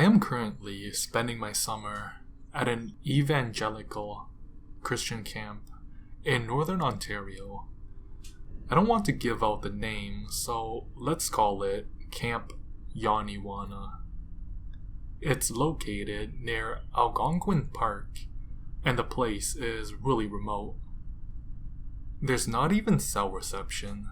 I am currently spending my summer at an evangelical Christian camp in Northern Ontario. I don't want to give out the name, so let's call it Camp Yanni. It's located near Algonquin Park, and the place is really remote. There's not even cell reception.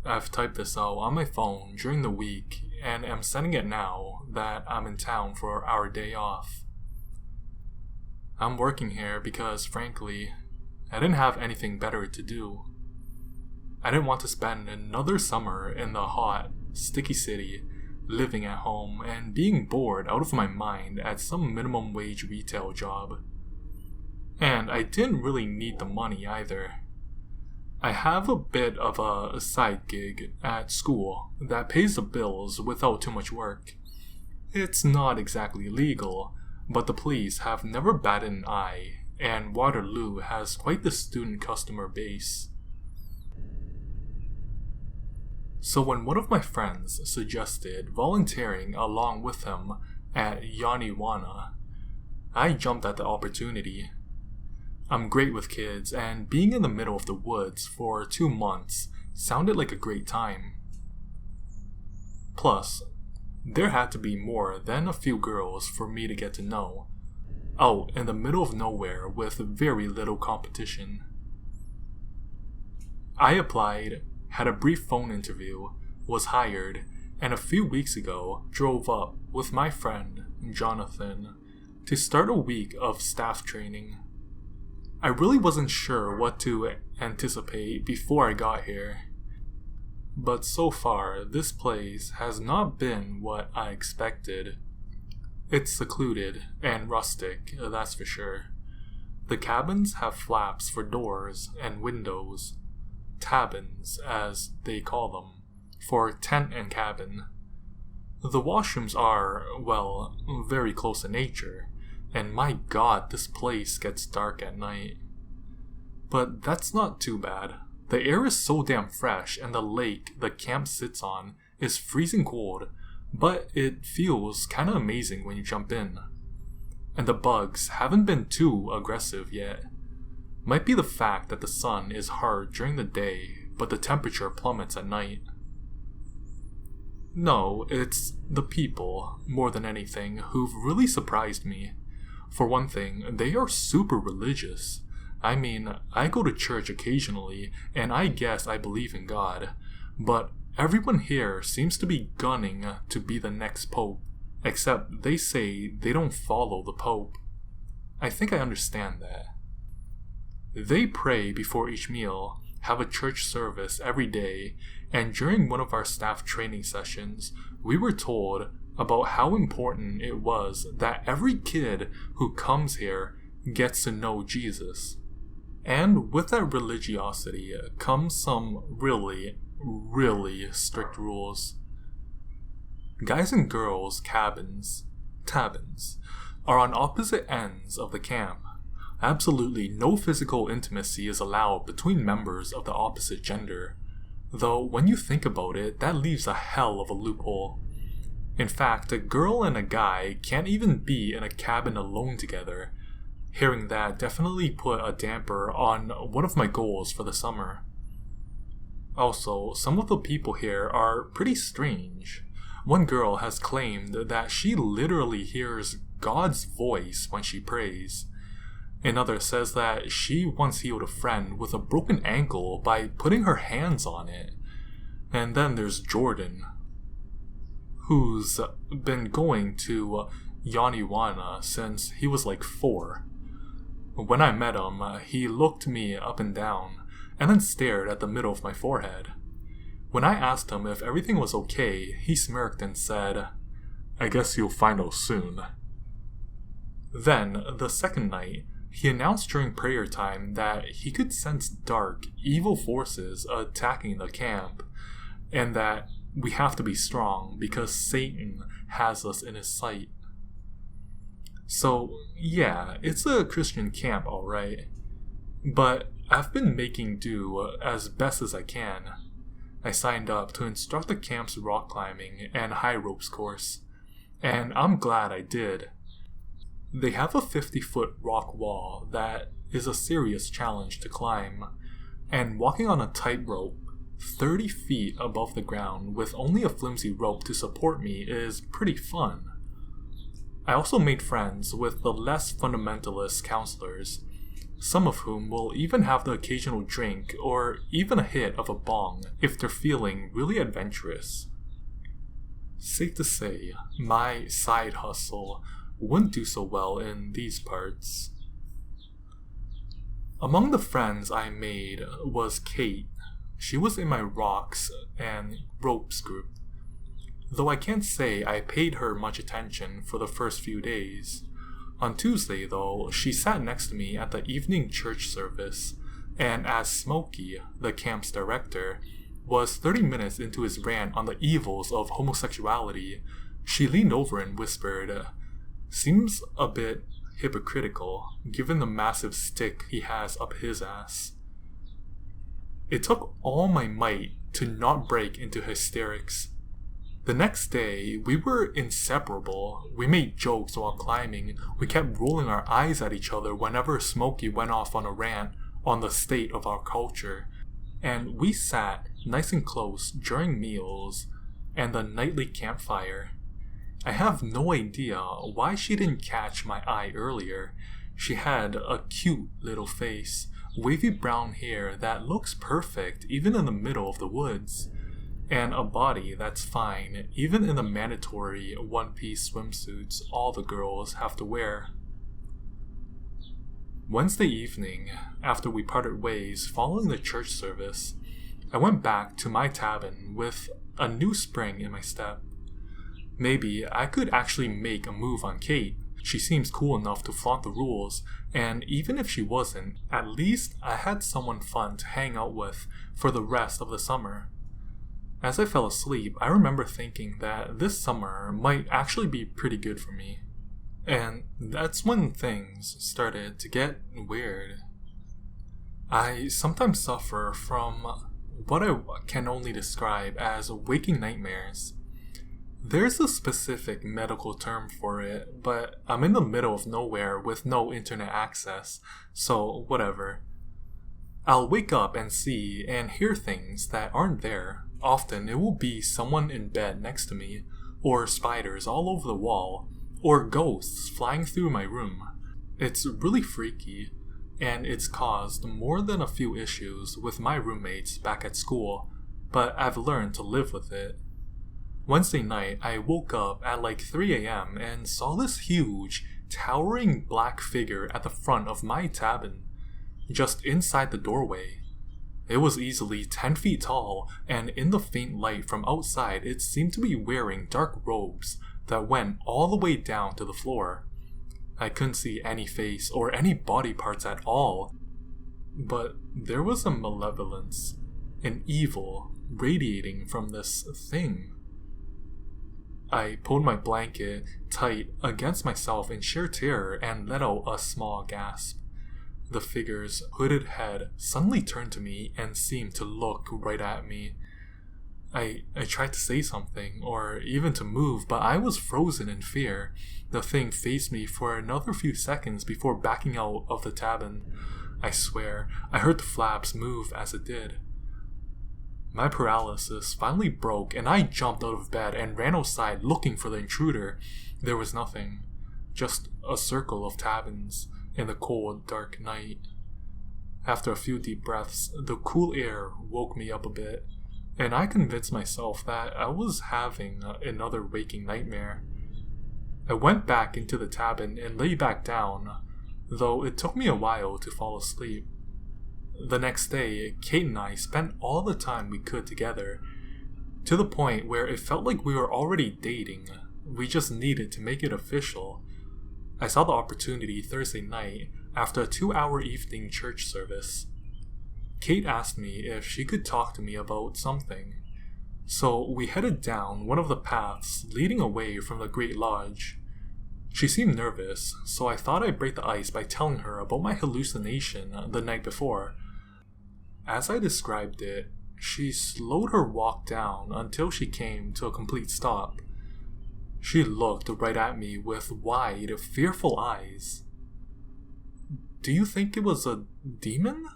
I've typed this out on my phone during the week and am sending it now that I'm in town for our day off. I'm working here because, frankly, I didn't have anything better to do. I didn't want to spend another summer in the hot, sticky city, living at home and being bored out of my mind at some minimum wage retail job. And I didn't really need the money either. I have a bit of a side gig at school that pays the bills without too much work. It's not exactly legal, but the police have never batted an eye, and Waterloo has quite the student customer base. So when one of my friends suggested volunteering along with him at Yaniwana, I jumped at the opportunity. I'm great with kids, and being in the middle of the woods for 2 months sounded like a great time. Plus, there had to be more than a few girls for me to get to know, out in the middle of nowhere with very little competition. I applied, had a brief phone interview, was hired, and a few weeks ago drove up with my friend, Jonathan, to start a week of staff training. I really wasn't sure what to anticipate before I got here, but so far this place has not been what I expected. It's secluded and rustic, that's for sure. The cabins have flaps for doors and windows, tabins as they call them, for tent and cabin. The washrooms are, well, very close in nature, and my god, this place gets dark at night. But that's not too bad. The air is so damn fresh, and the lake the camp sits on is freezing cold, but it feels kinda amazing when you jump in. And the bugs haven't been too aggressive yet. Might be the fact that the sun is hard during the day, but the temperature plummets at night. No, it's the people, more than anything, who've really surprised me. For one thing, they are super religious. I mean, I go to church occasionally, and I guess I believe in God, but everyone here seems to be gunning to be the next pope, except they say they don't follow the pope. I think I understand that. They pray before each meal, have a church service every day, and during one of our staff training sessions, we were told about how important it was that every kid who comes here gets to know Jesus. And with that religiosity comes some really strict rules. Guys and girls' cabins, tabins, are on opposite ends of the camp. Absolutely no physical intimacy is allowed between members of the opposite gender, though when you think about it, that leaves a hell of a loophole. In fact, a girl and a guy can't even be in a cabin alone together. Hearing that definitely put a damper on one of my goals for the summer. Also, some of the people here are pretty strange. One girl has claimed that she literally hears God's voice when she prays. Another says that she once healed a friend with a broken ankle by putting her hands on it. And then there's Jordan, who's been going to Yaniwana since he was like 4. When I met him, he looked me up and down, and then stared at the middle of my forehead. When I asked him if everything was okay, he smirked and said, "I guess you'll find out soon." Then, the second night, he announced during prayer time that he could sense dark, evil forces attacking the camp, and that we have to be strong because Satan has us in his sight. So, yeah, it's a Christian camp, alright. But I've been making do as best as I can. I signed up to instruct the camp's rock climbing and high ropes course. and I'm glad I did. They have a 50-foot rock wall that is a serious challenge to climb, and walking on a tightrope 30 feet above the ground with only a flimsy rope to support me is pretty fun. I also made friends with the less fundamentalist counselors, some of whom will even have the occasional drink or even a hit of a bong if they're feeling really adventurous. Safe to say, my side hustle wouldn't do so well in these parts. Among the friends I made was Kate. She was in my rocks and ropes group, though I can't say I paid her much attention for the first few days. On Tuesday, though, she sat next to me at the evening church service, and as Smokey, the camp's director, was 30 minutes into his rant on the evils of homosexuality, she leaned over and whispered, "Seems a bit hypocritical, given the massive stick he has up his ass." It took all my might to not break into hysterics. The next day, we were inseparable. We made jokes while climbing. We kept rolling our eyes at each other whenever Smokey went off on a rant on the state of our culture. And we sat nice and close during meals and the nightly campfire. I have no idea why she didn't catch my eye earlier. She had a cute little face, wavy brown hair that looks perfect even in the middle of the woods, and a body that's fine even in the mandatory one-piece swimsuits all the girls have to wear. Wednesday evening, after we parted ways following the church service, I went back to my cabin with a new spring in my step. Maybe I could actually make a move on Kate. She seems cool enough to flaunt the rules, and even if she wasn't, at least I had someone fun to hang out with for the rest of the summer. As I fell asleep, I remember thinking that this summer might actually be pretty good for me. And that's when things started to get weird. I sometimes suffer from what I can only describe as waking nightmares. There's a specific medical term for it, but I'm in the middle of nowhere with no internet access, so whatever. I'll wake up and see and hear things that aren't there. Often it will be someone in bed next to me, or spiders all over the wall, or ghosts flying through my room. It's really freaky, and it's caused more than a few issues with my roommates back at school, but I've learned to live with it. Wednesday night, I woke up at like 3 a.m. and saw this huge, towering black figure at the front of my cabin, just inside the doorway. It was easily 10 feet tall, and in the faint light from outside, it seemed to be wearing dark robes that went all the way down to the floor. I couldn't see any face or any body parts at all, but there was a malevolence, an evil, radiating from this thing. I pulled my blanket tight against myself in sheer terror and let out a small gasp. The figure's hooded head suddenly turned to me and seemed to look right at me. I tried to say something, or even to move, but I was frozen in fear. The thing faced me for another few seconds before backing out of the cabin. I swear, I heard the flaps move as it did. My paralysis finally broke, and I jumped out of bed and ran outside looking for the intruder. There was nothing, just a circle of cabins in the cold, dark night. After a few deep breaths, the cool air woke me up a bit, and I convinced myself that I was having another waking nightmare. I went back into the cabin and lay back down, though it took me a while to fall asleep. The next day, Kate and I spent all the time we could together, to the point where it felt like we were already dating. We just needed to make it official. I saw the opportunity Thursday night after a 2-hour evening church service. Kate asked me if she could talk to me about something, so we headed down one of the paths leading away from the Great Lodge. She seemed nervous, so I thought I'd break the ice by telling her about my hallucination the night before. As I described it, she slowed her walk down until she came to a complete stop. She looked right at me with wide, fearful eyes. "Do you think it was a demon?"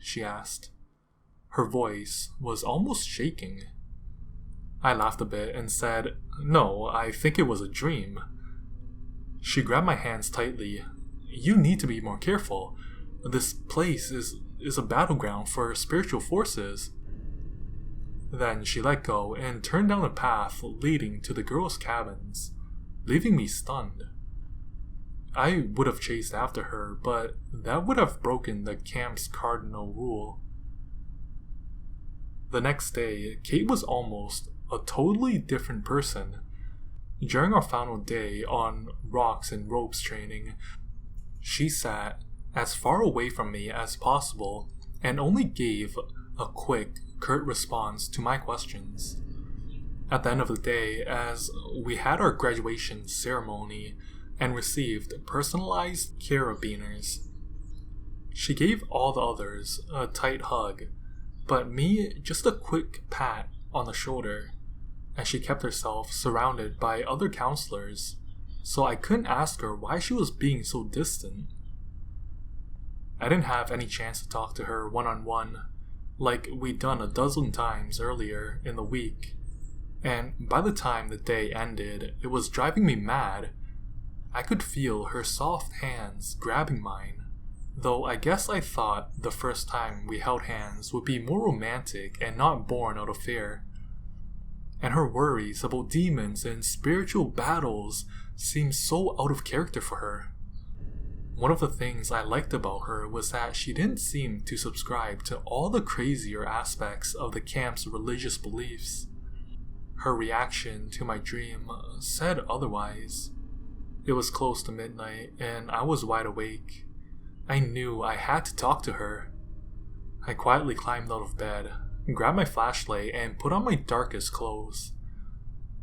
she asked. Her voice was almost shaking. I laughed a bit and said, "No, I think it was a dream." She grabbed my hands tightly. "You need to be more careful. This place is a battleground for spiritual forces." Then she let go and turned down a path leading to the girls' cabins, leaving me stunned. I would have chased after her, but that would have broken the camp's cardinal rule. The next day, Kate was almost a totally different person. During our final day on rocks and ropes training, she sat as far away from me as possible and only gave a quick, curt response to my questions. At the end of the day, as we had our graduation ceremony and received personalized carabiners, she gave all the others a tight hug, but me just a quick pat on the shoulder, and she kept herself surrounded by other counselors, so I couldn't ask her why she was being so distant. I didn't have any chance to talk to her one-on-one, like we'd done a dozen times earlier in the week, and by the time the day ended, it was driving me mad. I could feel her soft hands grabbing mine, though I guess I thought the first time we held hands would be more romantic and not born out of fear. And her worries about demons and spiritual battles seemed so out of character for her. One of the things I liked about her was that she didn't seem to subscribe to all the crazier aspects of the camp's religious beliefs. Her reaction to my dream said otherwise. It was close to midnight, and I was wide awake. I knew I had to talk to her. I quietly climbed out of bed, grabbed my flashlight, and put on my darkest clothes.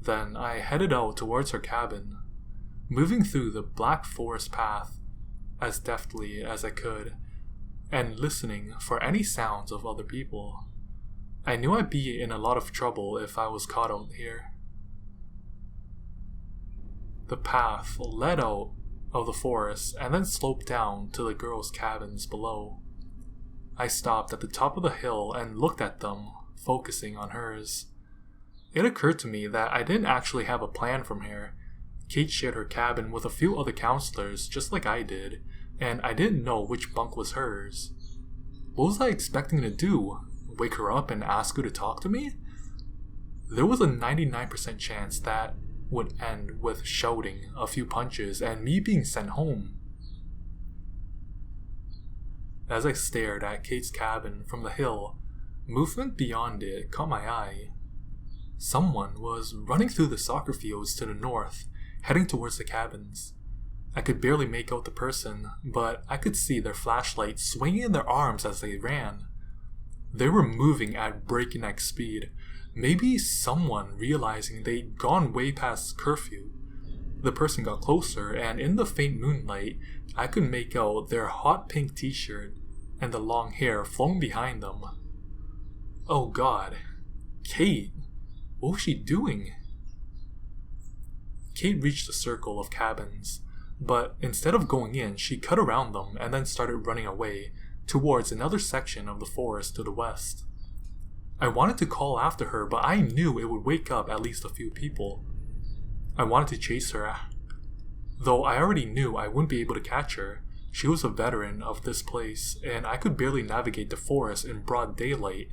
Then I headed out towards her cabin, moving through the black forest path as deftly as I could, and listening for any sounds of other people. I knew I'd be in a lot of trouble if I was caught out here. The path led out of the forest and then sloped down to the girls' cabins below. I stopped at the top of the hill and looked at them, focusing on hers. It occurred to me that I didn't actually have a plan from here. Kate shared her cabin with a few other counselors just like I did, and I didn't know which bunk was hers. What was I expecting to do? Wake her up and ask her to talk to me? There was a 99% chance that would end with shouting, a few punches, and me being sent home. As I stared at Kate's cabin from the hill, movement beyond it caught my eye. Someone was running through the soccer fields to the north, heading towards the cabins. I could barely make out the person, but I could see their flashlights swinging in their arms as they ran. They were moving at breakneck speed, maybe someone realizing they'd gone way past curfew. The person got closer, and in the faint moonlight, I could make out their hot pink t-shirt and the long hair flowing behind them. Oh God, Kate, what was she doing? Kate reached the circle of cabins, but instead of going in, she cut around them and then started running away towards another section of the forest to the west. I wanted to call after her, but I knew it would wake up at least a few people. I wanted to chase her, though I already knew I wouldn't be able to catch her. She was a veteran of this place, and I could barely navigate the forest in broad daylight.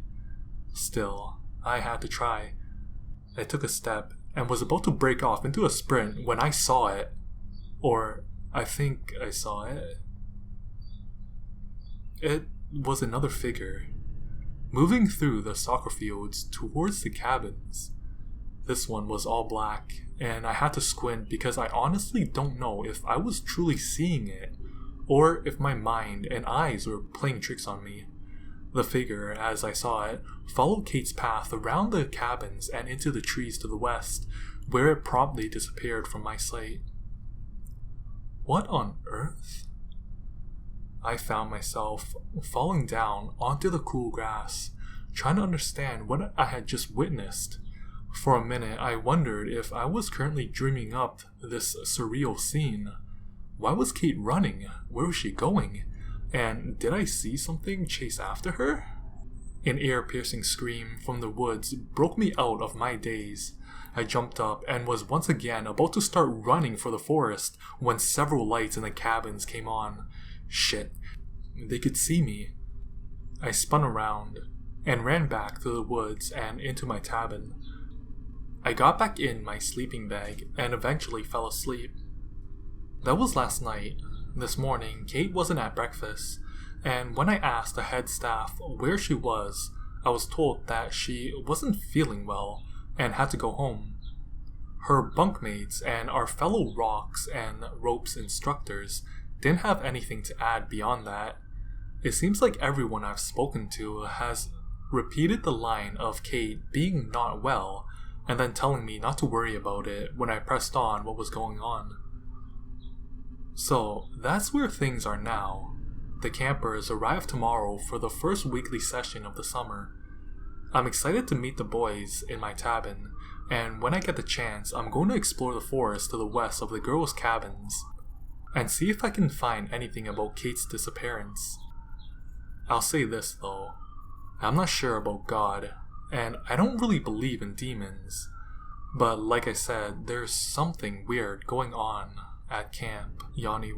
Still, I had to try. I took a step and was about to break off into a sprint when I saw it. Or, I think I saw it. It was another figure, moving through the soccer fields towards the cabins. This one was all black, and I had to squint because I honestly don't know if I was truly seeing it, or if my mind and eyes were playing tricks on me. The figure, as I saw it, followed Kate's path around the cabins and into the trees to the west, where it promptly disappeared from my sight. What on earth? I found myself falling down onto the cool grass, trying to understand what I had just witnessed. For a minute, I wondered if I was currently dreaming up this surreal scene. Why was Kate running? Where was she going? And did I see something chase after her? An ear-piercing scream from the woods broke me out of my daze. I jumped up and was once again about to start running for the forest when several lights in the cabins came on. Shit, they could see me. I spun around and ran back to the woods and into my cabin. I got back in my sleeping bag and eventually fell asleep. That was last night. This morning, Kate wasn't at breakfast, and when I asked the head staff where she was, I was told that she wasn't feeling well and had to go home. Her bunkmates and our fellow rocks and ropes instructors didn't have anything to add beyond that. It seems like everyone I've spoken to has repeated the line of Kate being not well and then telling me not to worry about it when I pressed on what was going on. So that's where things are now. The campers arrive tomorrow for the first weekly session of the summer. I'm excited to meet the boys in my cabin, and when I get the chance, I'm going to explore the forest to the west of the girls' cabins and see if I can find anything about Kate's disappearance. I'll say this though, I'm not sure about God, and I don't really believe in demons, but like I said, there's something weird going on at Camp Yanni.